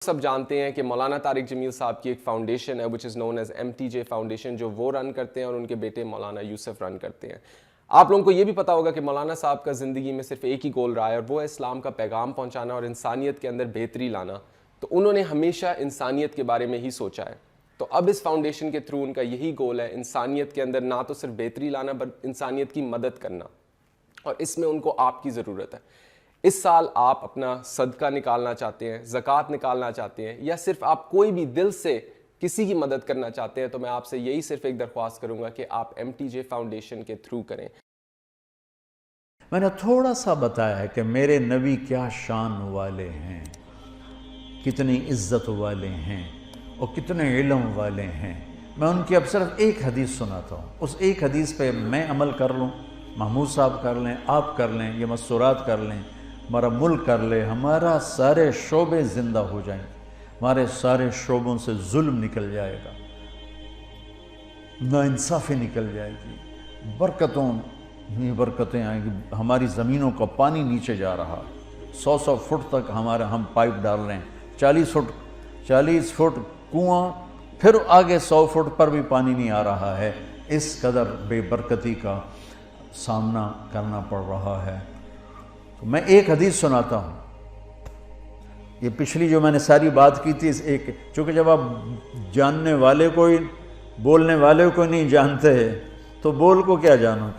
سب جانتے ہیں کہ مولانا طارق جمیل صاحب کی ایک فاؤنڈیشن ہے which is known as MTJ foundation, جو وہ رن کرتے ہیں اور ان کے بیٹے مولانا یوسف رن کرتے ہیں۔ آپ لوگوں کو یہ بھی پتا ہوگا کہ مولانا صاحب کا زندگی میں صرف ایک ہی گول رہا ہے اور وہ ہے اسلام کا پیغام پہنچانا اور انسانیت کے اندر بہتری لانا۔ تو انہوں نے ہمیشہ انسانیت کے بارے میں ہی سوچا ہے۔ تو اب اس فاؤنڈیشن کے تھرو ان کا یہی گول ہے، انسانیت کے اندر نہ تو صرف بہتری لانا بلکہ انسانیت کی مدد کرنا، اور اس میں ان کو آپ کی ضرورت ہے۔ اس سال آپ اپنا صدقہ نکالنا چاہتے ہیں، زکوٰۃ نکالنا چاہتے ہیں، یا صرف آپ کوئی بھی دل سے کسی کی مدد کرنا چاہتے ہیں، تو میں آپ سے یہی صرف ایک درخواست کروں گا کہ آپ MTJ فاؤنڈیشن کے تھرو کریں۔ میں نے تھوڑا سا بتایا ہے کہ میرے نبی کیا شان والے ہیں، کتنی عزت والے ہیں اور کتنے علم والے ہیں۔ میں ان کی اب صرف ایک حدیث سناتا ہوں، اس ایک حدیث پہ میں عمل کر لوں، محمود صاحب کر لیں، آپ کر لیں، یہ مستورات کر لیں، ہمارا ملک کر لے، ہمارا سارے شعبے زندہ ہو جائیں، ہمارے سارے شعبوں سے ظلم نکل جائے گا، ناانصافی نکل جائے گی، برکتیں آئیں گی، ہماری زمینوں کا پانی نیچے جا رہا، 100 فٹ تک ہم پائپ ڈال رہے ہیں، 40 فٹ کنواں، پھر آگے 100 فٹ پر بھی پانی نہیں آ رہا ہے۔ اس قدر بے برکتی کا سامنا کرنا پڑ رہا ہے۔ تو میں ایک حدیث سناتا ہوں، یہ پچھلی جو میں نے ساری بات کی تھی، ایک چونکہ جب آپ جاننے والے کوئی بولنے والے کو نہیں جانتے تو بول کو کیا جانو،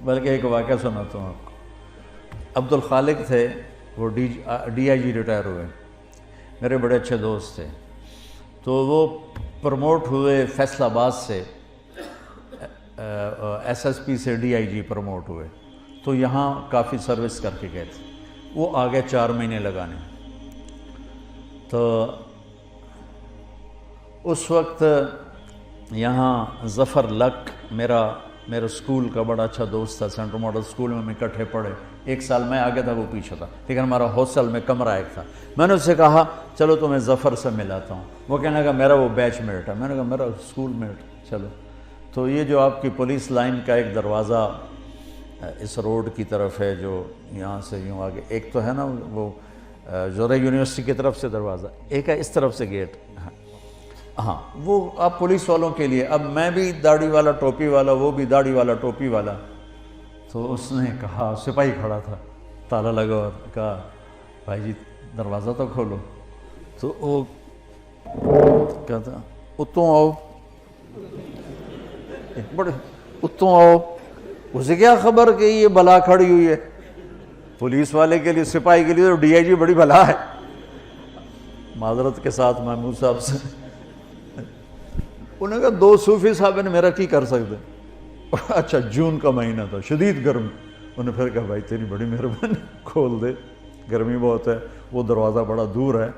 بلکہ ایک واقعہ سناتا ہوں آپ کو۔ عبد الخالق تھے، وہ DIG ریٹائر ہوئے، میرے بڑے اچھے دوست تھے، تو وہ پروموٹ ہوئے فیصل آباد سے، SSP سے DIG پروموٹ ہوئے، تو یہاں کافی سروس کر کے گئے تھے، وہ آگے 4 مہینے لگانے۔ تو اس وقت یہاں ظفر لک میرا اسکول کا بڑا اچھا دوست تھا، سینٹرل ماڈل اسکول میں ہم اکٹھے پڑھے، 1 سال میں آگے تھا، وہ پیچھے تھا، لیکن ہمارا ہاسٹل میں کمرہ ایک تھا۔ میں نے اس سے کہا چلو تمہیں ظفر سے ملاتا ہوں، وہ کہنے لگا میرا وہ بیچ میٹ ہے، میں نے کہا میرا اسکول میٹ، چلو۔ تو یہ جو آپ کی پولیس لائن کا ایک دروازہ اس روڈ کی طرف ہے، جو یہاں سے یوں آگے، ایک تو ہے نا وہ جوہر یونیورسٹی کی طرف سے دروازہ، ایک ہے اس طرف سے گیٹ، ہاں وہ آپ پولیس والوں کے لیے۔ اب میں بھی داڑھی والا ٹوپی والا، وہ بھی داڑھی والا ٹوپی والا، تو اس نے کہا، سپاہی کھڑا تھا، تالا لگا اور کہا بھائی جی دروازہ تو کھولو، تو وہ کہتا اتوں آؤ، بڑے اتوں آؤ، اسے کیا خبر کہ یہ بلا کھڑی ہوئی ہے، پولیس والے کے لیے، سپاہی کے لیے تو DIG بڑی بلا ہے۔ معذرت کے ساتھ محمود صاحب سے انہوں نے کہا 2 صوفی صاحب نے میرا کی کر سکتے، اچھا جون کا مہینہ تھا، شدید گرم، انہوں نے پھر کہا بھائی تیری بڑی مہربانی، کھول دے، گرمی بہت ہے، وہ دروازہ بڑا دور ہے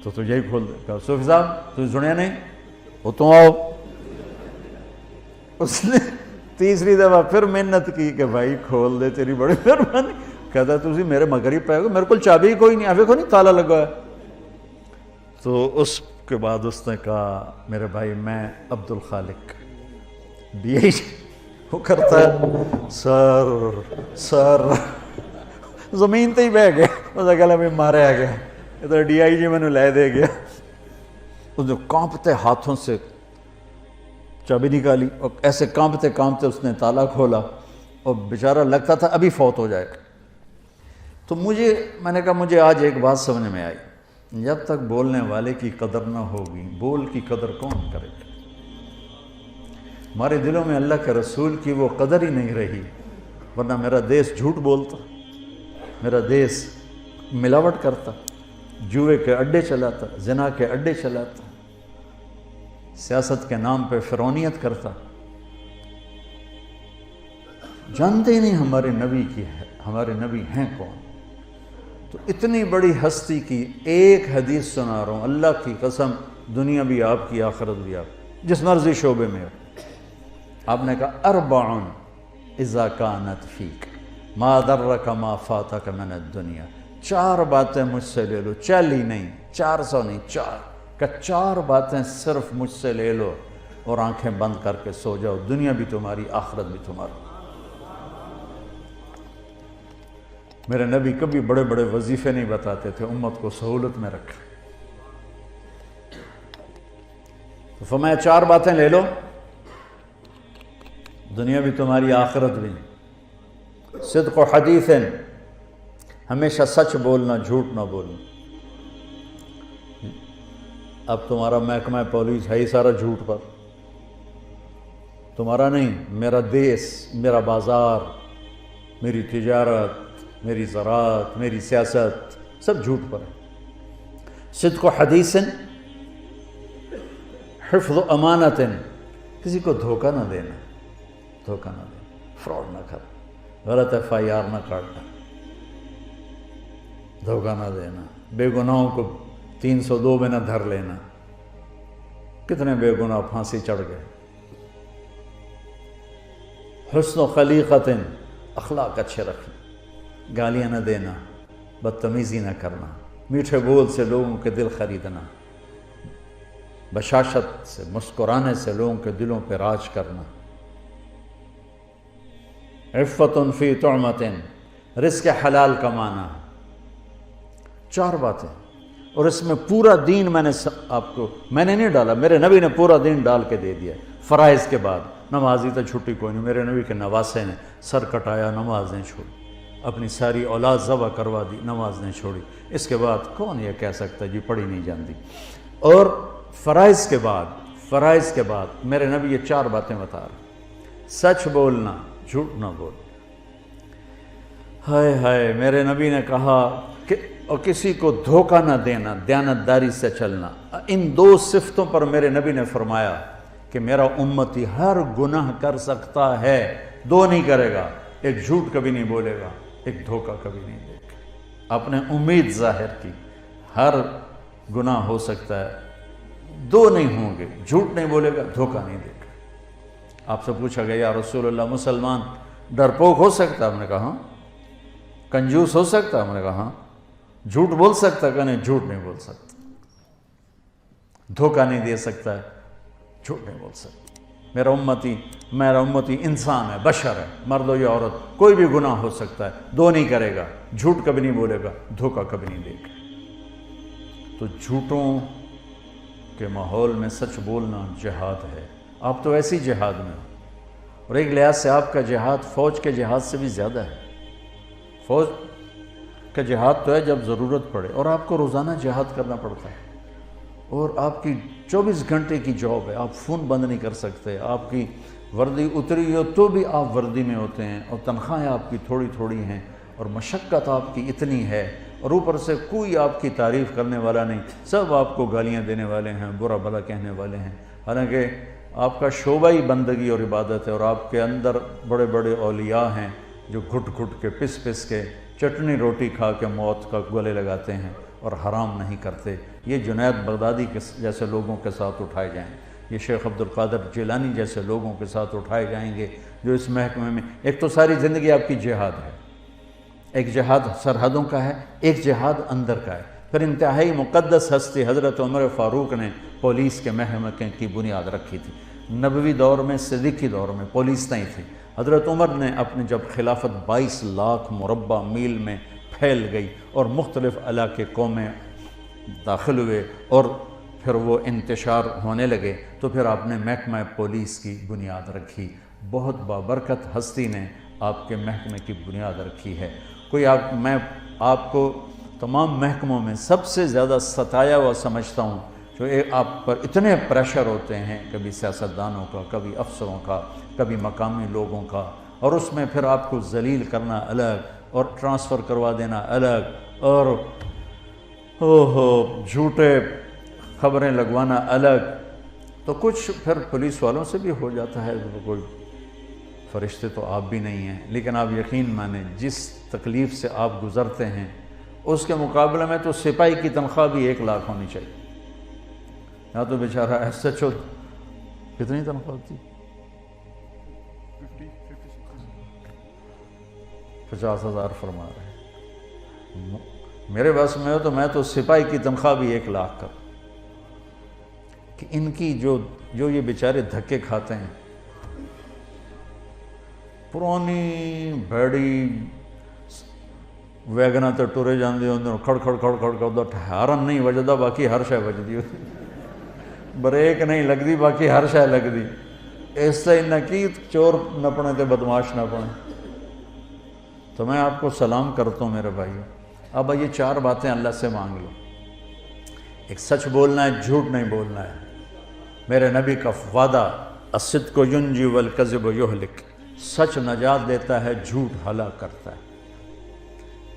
تو یہی کھول دے۔ کہا صوفی صاحب تجھے سنیا نہیں، وہ تو آؤ۔ اس نے تیسری دفعہ پھر محنت کی کہ بھائی کھول دے، تیری بڑی مہربانی۔ کہتا ہے تُسی میرے مغرب پہ گو، میرے کو چابی کوئی نہیں، آفے کو نہیں تالا لگا ہے۔ تو اس کے بعد اس نے کہا میرے بھائی میں عبد الخالق DIG، وہ کرتا ہے سر زمین تے ہی بہ گیا، اس نے کہا میں مارے آ گیا، یہ تو DIG میں نے لے دے گیا۔ اس نے کانپتے ہاتھوں سے چابی نکالی اور ایسے کانپتے اس نے تالا کھولا، اور بیچارہ لگتا تھا ابھی فوت ہو جائے۔ تو میں نے کہا مجھے آج ایک بات سمجھ میں آئی، جب تک بولنے والے کی قدر نہ ہوگی، بول کی قدر کون کرے گا؟ ہمارے دلوں میں اللہ کے رسول کی وہ قدر ہی نہیں رہی، ورنہ میرا دیس جھوٹ بولتا، میرا دیس ملاوٹ کرتا، جوئے کے اڈے چلاتا، زنا کے اڈے چلاتا، سیاست کے نام پہ فرعونیت کرتا۔ جانتے ہی نہیں ہمارے نبی ہیں کون۔ تو اتنی بڑی ہستی کی ایک حدیث سنا رہا ہوں، اللہ کی قسم، دنیا بھی آپ کی، آخرت بھی آپ، جس مرضی شعبے میں ہو۔ آپ نے کہا 4 اذا کانت فیک ما ضرک ما فاتک من الدنیا، 4 باتیں مجھ سے لے لو، 40 نہیں، 400 نہیں، 4 کہ 4 باتیں صرف مجھ سے لے لو اور آنکھیں بند کر کے سو جاؤ، دنیا بھی تمہاری، آخرت بھی تمہاری۔ میرے نبی کبھی بڑے بڑے وظیفے نہیں بتاتے تھے، امت کو سہولت میں رکھا۔ فرمایا 4 باتیں لے لو، دنیا بھی تمہاری آخرت بھی۔ صدق و حدیث، ہمیشہ سچ بولنا، جھوٹ نہ بولنا۔ اب تمہارا محکمہ پولیس ہے ہی سارا جھوٹ پر، تمہارا نہیں، میرا دیس، میرا بازار، میری تجارت، میری زراعت، میری سیاست، سب جھوٹ پر ہے۔ صدق و حدیث، حفظ و امانت، کسی کو دھوکہ نہ دینا، دھوکہ نہ دینا، فراڈ نہ کرنا، غلط FIR نہ کاٹنا، دھوکہ نہ دینا، بے گناہوں کو 302 میں نہ دھر لینا۔ کتنے بے گناہ پھانسی چڑھ گئے۔ حسن و خلیقت، اخلاق اچھے رکھنا، گالیاں نہ دینا، بدتمیزی نہ کرنا، میٹھے بول سے لوگوں کے دل خریدنا، بشاشت سے، مسکرانے سے لوگوں کے دلوں پہ راج کرنا۔ عفت فی طعمت، رزق حلال کمانا۔ 4 باتیں، اور اس میں پورا دین میں نے میں نے نہیں ڈالا، میرے نبی نے پورا دین ڈال کے دے دیا۔ فرائض کے بعد نمازی تو چھٹی کوئی نہیں، میرے نبی کے نواسے نے سر کٹایا، نماز نہیں چھوڑی، اپنی ساری اولاد ذبح کروا دی، نماز نہیں چھوڑی۔ اس کے بعد کون یہ کہہ سکتا جی پڑھی نہیں جانتی؟ اور فرائض کے بعد میرے نبی یہ 4 باتیں بتا رہے، سچ بولنا، جھوٹ نہ بول۔ ہائے ہائے، میرے نبی نے کہا کہ اور کسی کو دھوکہ نہ دینا، دیانتداری سے چلنا۔ ان 2 صفتوں پر میرے نبی نے فرمایا کہ میرا امتی ہر گناہ کر سکتا ہے، 2 نہیں کرے گا، ایک جھوٹ کبھی نہیں بولے گا، ایک دھوکہ کبھی نہیں دے گا۔ آپ نے امید ظاہر کی، ہر گناہ ہو سکتا ہے، 2 نہیں ہوں گے، جھوٹ نہیں بولے گا، دھوکہ نہیں دے گا۔ آپ سے پوچھا گیا یا رسول اللہ مسلمان ڈرپوک ہو سکتا ہے؟ ہم نے کہا ہاں۔ کنجوس ہو سکتا ہے؟ ہم نے کہا ہاں۔ جھوٹ بول سکتا ہے؟ کہ نہیں، جھوٹ نہیں بول سکتا۔ دھوکہ نہیں دے سکتا ہے، جھوٹ نہیں بول سکتا۔ میرا امتی انسان ہے، بشر ہے، مرد ہو یا عورت، کوئی بھی گناہ ہو سکتا ہے، 2 نہیں کرے گا، جھوٹ کبھی نہیں بولے گا، دھوکہ کبھی نہیں دے گا۔ تو جھوٹوں کے ماحول میں سچ بولنا جہاد ہے۔ آپ تو ایسی جہاد میں ہو، اور ایک لحاظ سے آپ کا جہاد فوج کے جہاد سے بھی زیادہ ہے۔ فوج کا جہاد تو ہے جب ضرورت پڑے، اور آپ کو روزانہ جہاد کرنا پڑتا ہے، اور آپ کی 24 گھنٹے کی جاب ہے، آپ فون بند نہیں کر سکتے، آپ کی وردی اتری ہو تو بھی آپ وردی میں ہوتے ہیں، اور تنخواہیں آپ کی تھوڑی تھوڑی ہیں، اور مشقت آپ کی اتنی ہے، اور اوپر سے کوئی آپ کی تعریف کرنے والا نہیں، سب آپ کو گالیاں دینے والے ہیں، برا بھلا کہنے والے ہیں۔ حالانکہ آپ کا شعبہ ہی بندگی اور عبادت ہے، اور آپ کے اندر بڑے بڑے اولیاء ہیں جو گھٹ گھٹ کے پس پس کے چٹنی روٹی کھا کے موت کا گلے لگاتے ہیں اور حرام نہیں کرتے۔ یہ جنید بغدادی کے جیسے لوگوں کے ساتھ اٹھائے جائیں، یہ شیخ عبدالقادر جیلانی جیسے لوگوں کے ساتھ اٹھائے جائیں گے جو اس محکمے میں، ایک تو ساری زندگی آپ کی جہاد ہے، ایک جہاد سرحدوں کا ہے، ایک جہاد اندر کا ہے۔ پھر انتہائی مقدس ہستی حضرت عمر فاروق نے پولیس کے محکمے کی بنیاد رکھی تھی۔ نبوی دور میں، صدیقی دور میں پولیس نہیں تھی۔ حضرت عمر نے اپنے جب خلافت 22 لاکھ مربع میل میں پھیل گئی اور مختلف علاقے قومیں داخل ہوئے اور پھر وہ انتشار ہونے لگے، تو پھر آپ نے محکمہ پولیس کی بنیاد رکھی۔ بہت بابرکت ہستی نے آپ کے محکمے کی بنیاد رکھی ہے۔ میں آپ کو تمام محکموں میں سب سے زیادہ ستایا ہوا سمجھتا ہوں، جو آپ پر اتنے پریشر ہوتے ہیں، کبھی سیاستدانوں کا، کبھی افسروں کا، کبھی مقامی لوگوں کا، اور اس میں پھر آپ کو ذلیل کرنا الگ اور ٹرانسفر کروا دینا الگ، اور جھوٹے خبریں لگوانا الگ۔ تو کچھ پھر پولیس والوں سے بھی ہو جاتا ہے، کوئی فرشتے تو آپ بھی نہیں ہیں، لیکن آپ یقین مانیں جس تکلیف سے آپ گزرتے ہیں اس کے مقابلے میں تو سپاہی کی تنخواہ بھی 1 لاکھ ہونی چاہیے۔ یا تو بیچارہ SHO کتنی تنخواہ ہوتی؟ 50,000 فرما رہے ہیں۔ میرے بس میں ہو تو میں تو سپاہی کی تنخواہ بھی 1 لاکھ کر، کہ ان کی جو یہ بیچارے دھکے کھاتے ہیں، پرانی بھیڑی ویگنا تے ٹرے جاندے ہوندے، کھڑ کھڑ کھڑ کھڑ کھڑ ہارن نہیں وجدا، باقی ہر شے وجدی ہوتی۔ بریک نہیں لگتی باقی ہر شے لگتی اس سے نہ کی چور نہ پڑے تو بدماش نہ پڑے. تو میں آپ کو سلام کرتا ہوں میرے بھائیو. اب یہ 4 باتیں اللہ سے مانگ لو. ایک سچ بولنا ہے, جھوٹ نہیں بولنا ہے. میرے نبی کا وعدہ الصدق ینجی والکذب یہلک, سچ نجات دیتا ہے, جھوٹ ہلاک کرتا ہے.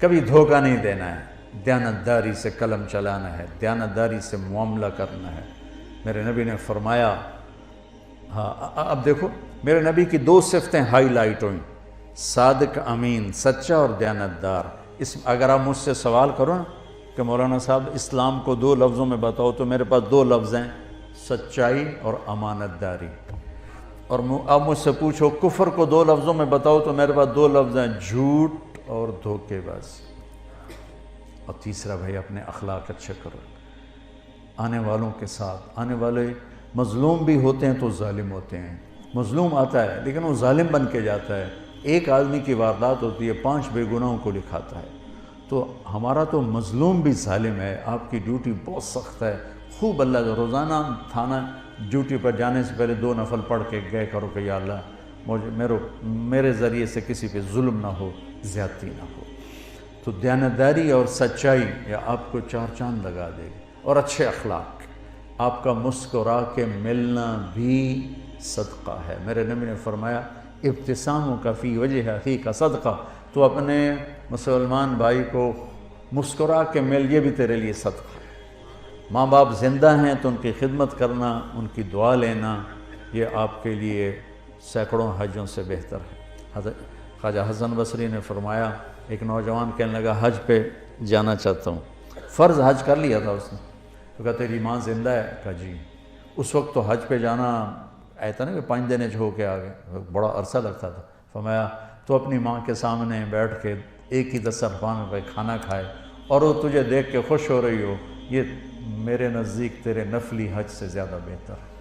کبھی دھوکہ نہیں دینا ہے, دیانتداری سے قلم چلانا ہے, دیانتداری سے معاملہ کرنا ہے. میرے نبی نے فرمایا, ہاں اب دیکھو میرے نبی کی 2 صفتیں ہائی لائٹ ہوئیں, صادق امین, سچا اور دیانتدار. اگر آپ مجھ سے سوال کرو نا کہ مولانا صاحب اسلام کو 2 لفظوں میں بتاؤ, تو میرے پاس 2 لفظ ہیں, سچائی اور امانت داری. اور اب مجھ سے پوچھو کفر کو 2 لفظوں میں بتاؤ, تو میرے پاس 2 لفظ ہیں, جھوٹ اور دھوکے بازی. اور تیسرا بھائی اپنے اخلاق اچھے کرو, آنے والوں کے ساتھ. آنے والے مظلوم بھی ہوتے ہیں تو ظالم ہوتے ہیں. مظلوم آتا ہے لیکن وہ ظالم بن کے جاتا ہے. ایک آدمی کی واردات ہوتی ہے, 5 بے گناہوں کو لکھاتا ہے. تو ہمارا تو مظلوم بھی ظالم ہے. آپ کی ڈیوٹی بہت سخت ہے. خوب اللہ روزانہ تھانہ ڈیوٹی پر جانے سے پہلے 2 نفل پڑھ کے گئے کرو کہ یا اللہ میرے ذریعے سے کسی پہ ظلم نہ ہو, زیادتی نہ ہو. تو دیانتداری اور سچائی یہ آپ کو 4 چاند لگا دے گی. اور اچھے اخلاق, آپ کا مسکرا کے ملنا بھی صدقہ ہے. میرے نبی نے فرمایا ابتساموں کا فی وجہ اخی کا صدقہ. تو اپنے مسلمان بھائی کو مسکرا کے مل, یہ بھی تیرے لیے صدقہ ہے. ماں باپ زندہ ہیں تو ان کی خدمت کرنا, ان کی دعا لینا, یہ آپ کے لیے سینکڑوں حجوں سے بہتر ہے. خواجہ حسن بصری نے فرمایا, ایک نوجوان کہنے لگا حج پہ جانا چاہتا ہوں. فرض حج کر لیا تھا اس نے. تو کہا تیری ماں زندہ ہے؟ کہا جی. اس وقت تو حج پہ جانا ایسا نا کہ 5 دن ہو کے آ گئے, بڑا عرصہ لگتا تھا. فرمایا تو اپنی ماں کے سامنے بیٹھ کے ایک ہی دسترخوان پہ کھانا کھائے اور وہ تجھے دیکھ کے خوش ہو رہی ہو, یہ میرے نزدیک تیرے نفلی حج سے زیادہ بہتر ہے.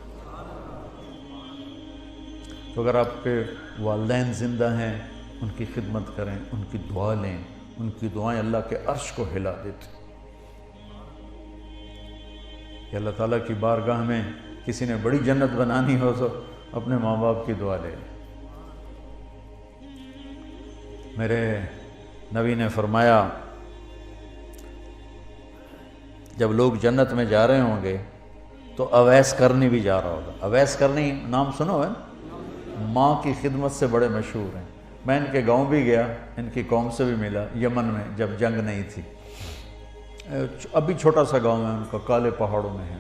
تو اگر آپ کے والدین زندہ ہیں, ان کی خدمت کریں, ان کی دعا لیں. ان کی دعائیں اللہ کے عرش کو ہلا دیتی. کہ اللہ تعالیٰ کی بارگاہ میں کسی نے بڑی جنت بنانی ہو تو اپنے ماں باپ کی دعا لے لیں. میرے نبی نے فرمایا جب لوگ جنت میں جا رہے ہوں گے تو اویس کرنی بھی جا رہا ہوگا. اویس کرنی نام سنو ہے, ماں کی خدمت سے بڑے مشہور ہیں. میں ان کے گاؤں بھی گیا, ان کی قوم سے بھی ملا, یمن میں جب جنگ نہیں تھی. ابھی چھوٹا سا گاؤں ہے ان کا, کالے پہاڑوں میں ہے.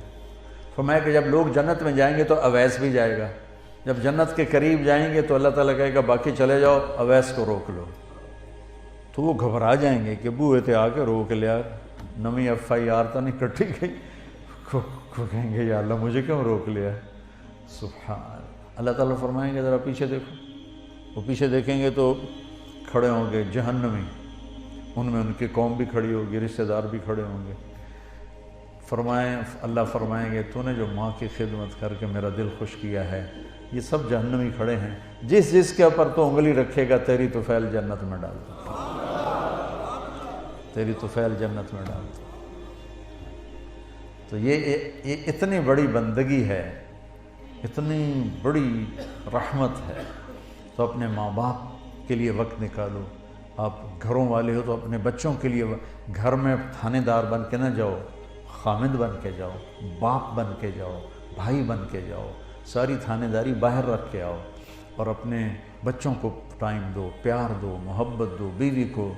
فرمایا کہ جب لوگ جنت میں جائیں گے تو اویس بھی جائے گا. جب جنت کے قریب جائیں گے تو اللہ تعالیٰ کہے گا باقی چلے جاؤ, اویس کو روک لو. تو وہ گھبرا جائیں گے کہ بوئے تھے آ کے روک لیا, نمی FIR تو نہیں کٹی گئی. کہیں گے یا اللہ مجھے کیوں روک لیا. سبحان اللہ تعالیٰ فرمائیں گے ذرا پیچھے دیکھو. وہ پیچھے دیکھیں گے تو کھڑے ہوں گے جہنمی, ان میں ان کی قوم بھی کھڑی ہوگی, رشتہ دار بھی کھڑے ہوں گے. اللہ فرمائیں گے تو نے جو ماں کی خدمت کر کے میرا دل خوش کیا ہے, یہ سب جہنمی کھڑے ہیں, جس کے اوپر تو انگلی رکھے گا تیری طفیل جنت میں ڈال دو, تیری طفیل جنت میں ڈال دو. تو یہ اتنی بڑی بندگی ہے, اتنی بڑی رحمت ہے. تو اپنے ماں باپ کے لیے وقت نکالو. آپ گھروں والے ہو تو اپنے بچوں کے لیے گھر میں تھانے دار بن کے نہ جاؤ, خامد بن کے جاؤ, باپ بن کے جاؤ, بھائی بن کے جاؤ. ساری تھانے داری باہر رکھ کے آؤ اور اپنے بچوں کو ٹائم دو, پیار دو, محبت دو. بیوی کو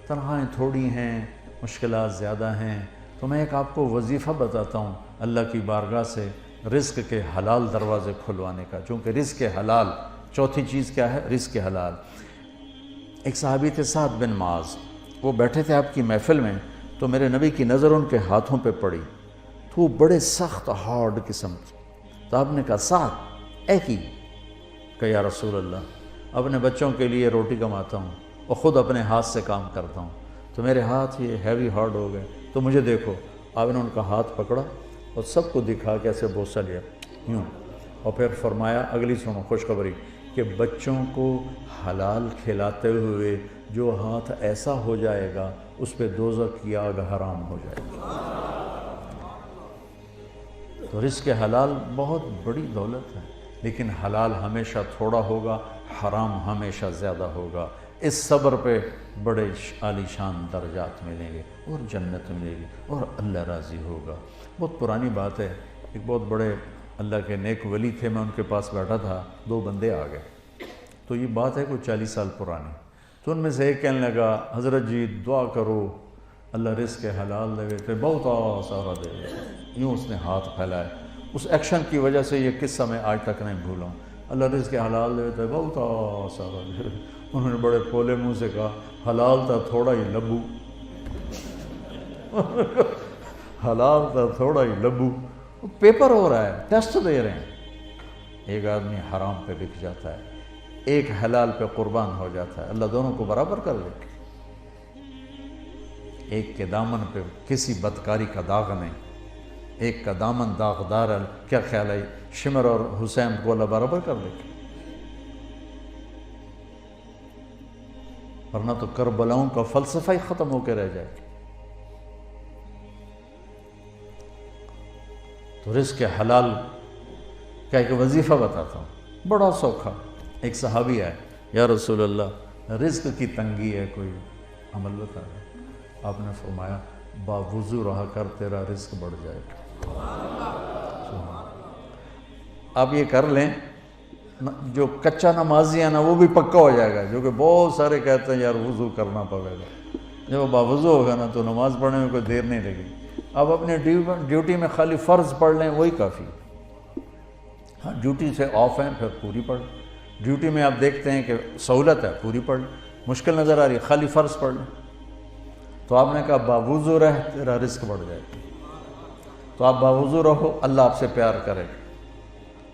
تنخواہیں تھوڑی ہیں, مشکلات زیادہ ہیں, تو میں ایک آپ کو وظیفہ بتاتا ہوں اللہ کی بارگاہ سے رزق کے حلال دروازے کھلوانے کا. چونکہ رزق حلال, چوتھی چیز کیا ہے؟ رزق حلال. ایک صحابی تھے سعد بن معاذ, وہ بیٹھے تھے آپ کی محفل میں, تو میرے نبی کی نظر ان کے ہاتھوں پہ پڑی, تو وہ بڑے سخت ہارڈ قسم کی. تو آپ نے کہا سعد اے کی, کہ یا رسول اللہ اپنے بچوں کے لیے روٹی کماتا ہوں اور خود اپنے ہاتھ سے کام کرتا ہوں, تو میرے ہاتھ یہ ہیوی ہارڈ ہو گئے, تو مجھے دیکھو. آپ نے ان کا ہاتھ پکڑا اور سب کو دکھا کے ایسے بوسہ لیا یوں, اور پھر فرمایا اگلی سنو خوشخبری, کہ بچوں کو حلال کھلاتے ہوئے جو ہاتھ ایسا ہو جائے گا اس پہ دوزخ کی آگ حرام ہو جائے گی. تو رزق حلال بہت بڑی دولت ہے، لیکن حلال ہمیشہ تھوڑا ہوگا، حرام ہمیشہ زیادہ ہوگا۔ اس صبر پہ بڑے عالی شان درجات ملیں گے اور جنت ملے گی اور اللہ راضی ہوگا۔ بہت پرانی بات ہے، ایک بہت بڑے اللہ کے نیک ولی تھے، میں ان کے پاس بیٹھا تھا، دو بندے آ گئے، تو یہ بات ہے کوئی 40 سال پرانی۔ تو ان میں سے ایک کہنے لگا حضرت جی دعا کرو اللہ رزق حلال دے، تو بہت سارا دے گا، یوں اس نے ہاتھ پھیلائے۔ اس ایکشن کی وجہ سے یہ قصہ میں آج تک نہیں بھولا ہوں، اللہ رزق حلال دے تو بہت سارا دے۔ انہوں نے بڑے پھولے منہ سے کہا حلال تھا تھوڑا ہی لبو، حلال تھا تھوڑا ہی لبو۔ پیپر ہو رہا ہے، ٹیسٹ دے رہے ہیں، ایک آدمی حرام پہ بک جاتا ہے، ایک حلال پہ قربان ہو جاتا ہے، اللہ دونوں کو برابر کر دے۔ ایک کے دامن پہ کسی بدکاری کا داغ نہیں، ایک کا دامن داغدار ہے، کیا خیال ہے شمر اور حسین کو اللہ برابر کر دے؟ ورنہ تو کربلاؤں کا فلسفہ ہی ختم ہو کے رہ جائے۔ تو رزق حلال کا ایک وظیفہ بتاتا ہوں، بڑا سوکھا۔ ایک صحابی آئے، یا رسول اللہ رزق کی تنگی ہے، کوئی عمل بتا دیں۔ آپ نے فرمایا باوضو رہا کر تیرا رزق بڑھ جائے گا۔ آپ یہ کر لیں، جو کچا نمازی ہے نا وہ بھی پکا ہو جائے گا، جو کہ بہت سارے کہتے ہیں یار وضو کرنا پڑے گا، جب وہ باوضو ہوگا نا تو نماز پڑھنے میں کوئی دیر نہیں لگی۔ آپ اپنے ڈیوٹی میں خالی فرض پڑھ لیں وہی کافی۔ ہاں ڈیوٹی سے آف ہیں پھر پوری پڑھ، ڈیوٹی میں آپ دیکھتے ہیں کہ سہولت ہے پوری پڑھ، مشکل نظر آ رہی ہے خالی فرض پڑھ لیں۔ تو آپ نے کہا باوضو رہ تیرا رزق بڑھ جائے گا۔ تو آپ باوضو رہو، اللہ آپ سے پیار کرے گا۔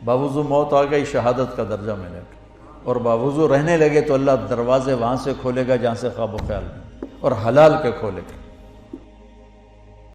باوضو موت آ گئی شہادت کا درجہ ملے گا، اور باوضو رہنے لگے تو اللہ دروازے وہاں سے کھولے گا جہاں سے خواب و خیال نہیں، اور حلال کے کھولے گا۔